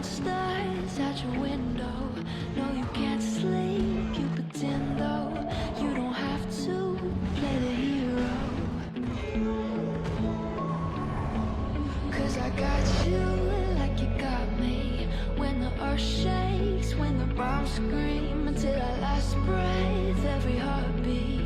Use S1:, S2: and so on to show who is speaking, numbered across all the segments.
S1: monsters at your window. No, you can't sleep, you pretend though. You don't have to play the hero. 'Cause I got you like you got me. When the earth shakes, when the bombs scream, until our last breath, every heartbeat.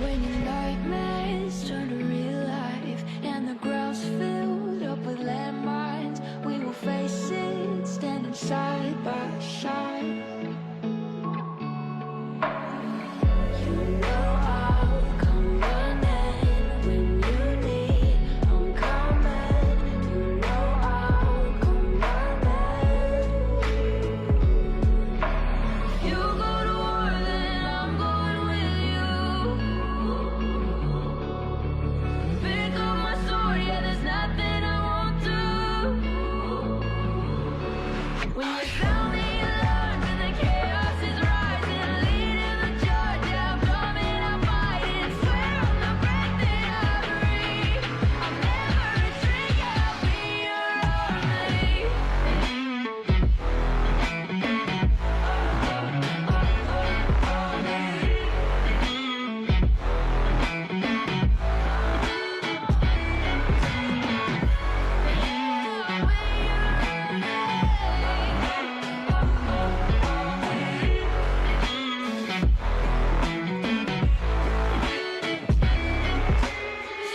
S1: When your nightmares turn to real life and the ground's filled up with landmines, we will face it standing side by side. You know I'll come running when you need. I'm coming. You know I'll come running. You go to war, then I'm going with you. Pick up my sword, yeah, there's nothing I won't do. When you sound the alarm and the chaos is rising, leading the charge, yeah, I'm coming, I'm fighting. Swear on the breath that I breathe, I'll never retreat, yeah, I'll be your army.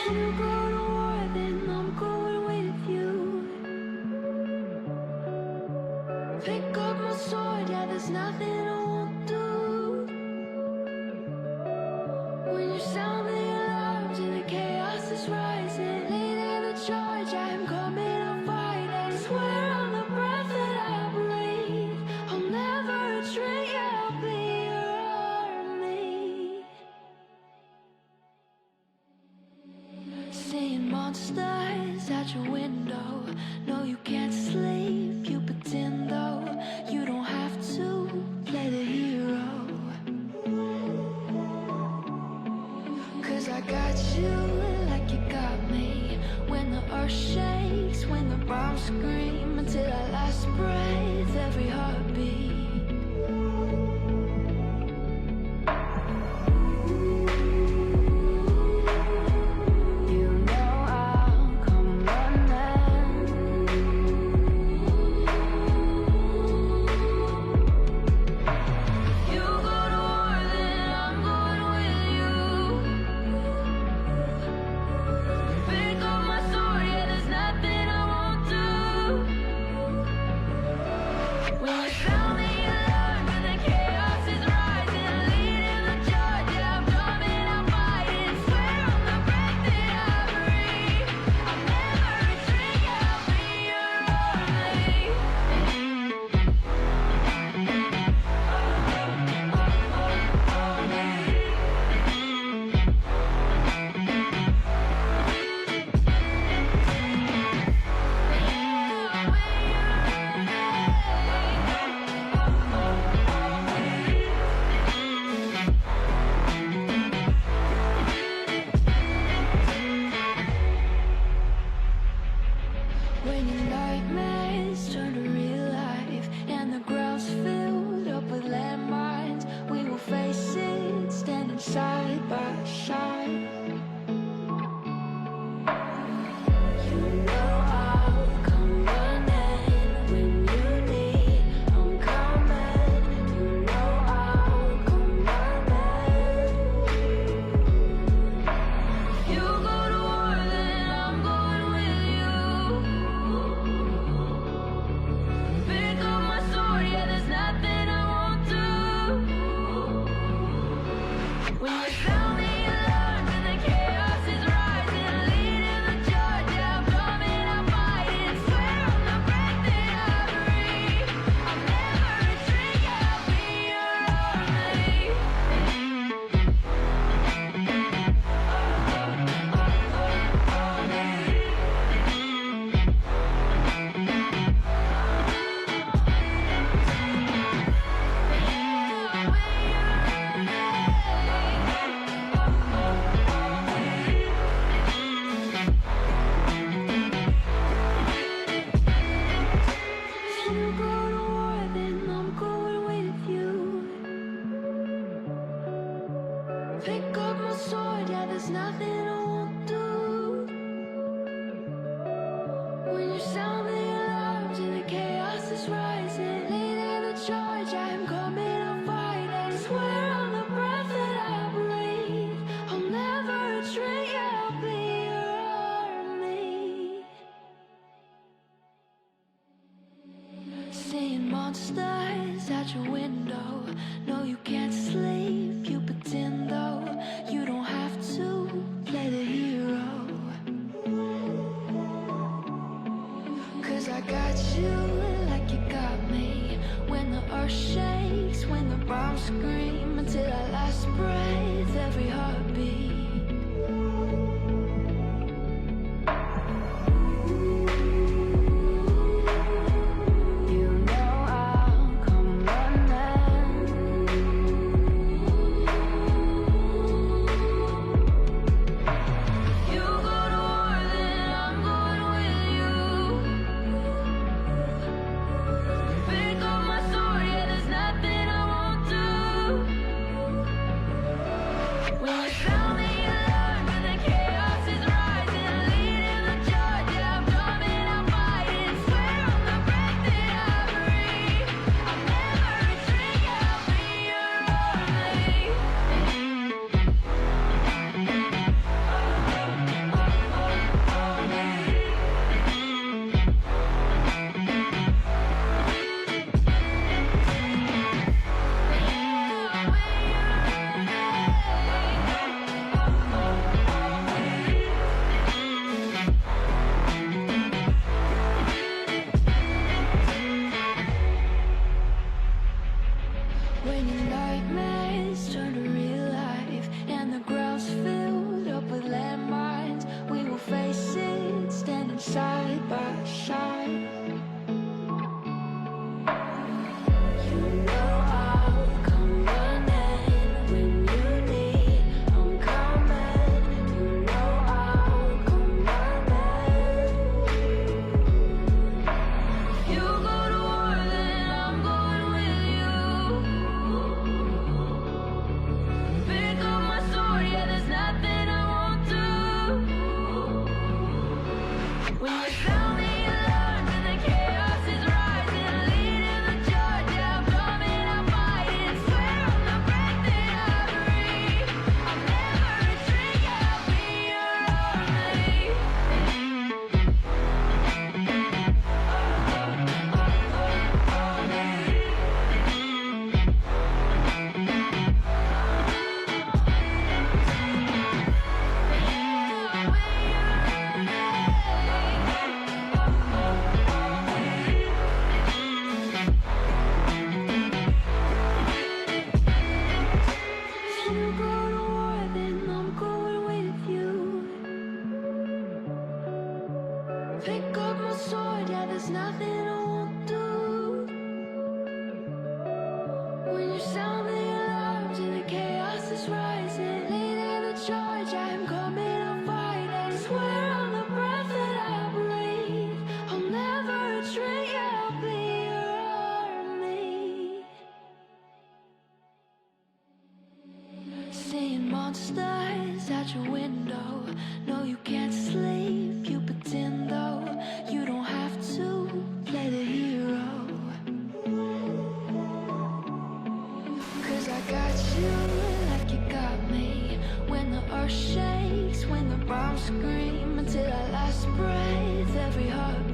S1: You go to war, then I'm going with you. Pick up my sword, yeah, there's nothing I won't do. When you sound the alarms and the chaos is rising, leading the charge, I'm coming, I'm fighting. Swear on the breath that I breathe, I'll never retreat, yeah, I'll be your army. Seeing monsters at your window. No, you can't sleep, you pretend though. You don't have to play the hero. 'Cause I got you like you got me. When the earth shakes, when the bombs scream, until our last breath, every heartbeat. You know I'll come running. You go to war, then I'm going with you. Pick up my sword, yeah, there's nothing I won't do. When you sound the When you sound the alarms and the chaos is rising, leading the charge, I am coming, I'll fight and swear on the breath that I breathe, I'll never retreat, yeah, I'll be your army. Seeing monsters at your window, no you can't sleep, you pretend though, you don't have to play the hero. Cause I got you like you got me. When the earth shakes, when the bombs scream, until our last breath, every heartbeat. You know I'll come running. You go to war, then I'm going with you. Pick up my sword, yeah, there's nothing I won't do. When you sound the alarm and the chaos is rising, leading the charge, yeah, I'm coming, I'm fighting. Swear on the breath that I breathe, I'll never retreat, yeah, I'll be your army. When your nightmares turn to real life and the ground's filled up with landmines, we will face it standing side by side. You know I'll come running when you need, I'm coming. You know I'll come running. You go to war, then I'm going with you. Pick up my sword, yeah, there's nothing I won't do. When you sound the alarm and the chaos is rising, leading the charge, yeah, I'm coming, I'm fighting. Swear on the breath that I breathe, I'll never retreat, yeah, I'll be your army. If you go to war, then I'm going with you. Pick up my sword, yeah, there's nothing I won't do. When you sound the alarms and the chaos is rising, leading the charge, I am coming, I'll fight and swear on the breath that I breathe, I'll never retreat, yeah, I'll be your army. Seeing monsters at your window, no you can't sleep, you pretend though, you don't have to play the hero. Cause I got you like you got me. When the earth shakes, when the bombs scream, until our last breath, every heartbeat.